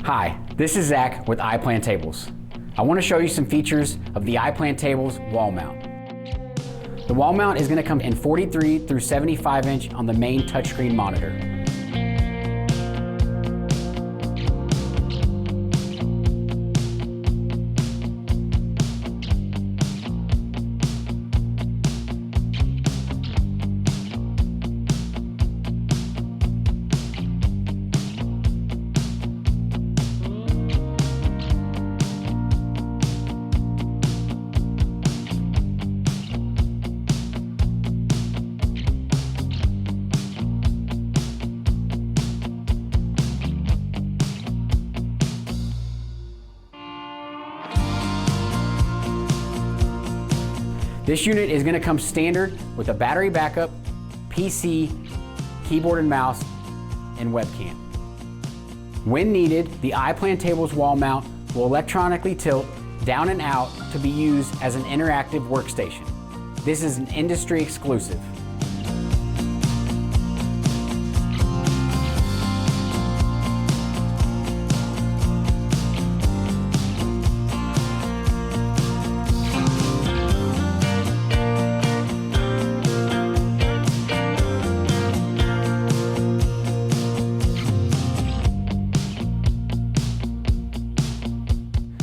Hi, this is Zach with iPlanTables. I want to show you some features of the iPlanTables wall mount. The wall mount is going to come in 43 through 75 inch on the main touchscreen monitor. This unit is going to come standard with a battery backup, PC, keyboard and mouse, and webcam. When needed, the iPlanTables wall mount will electronically tilt down and out to be used as an interactive workstation. This is an industry exclusive.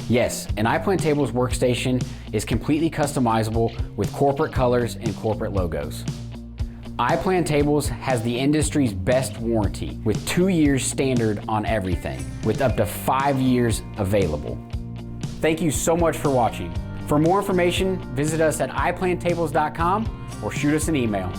Yes, an iPlanTables workstation is completely customizable with corporate colors and corporate logos. iPlanTables has the industry's best warranty with 2 years standard on everything, with up to 5 years available. Thank you so much for watching. For more information, visit us at iPlanTables.com or shoot us an email.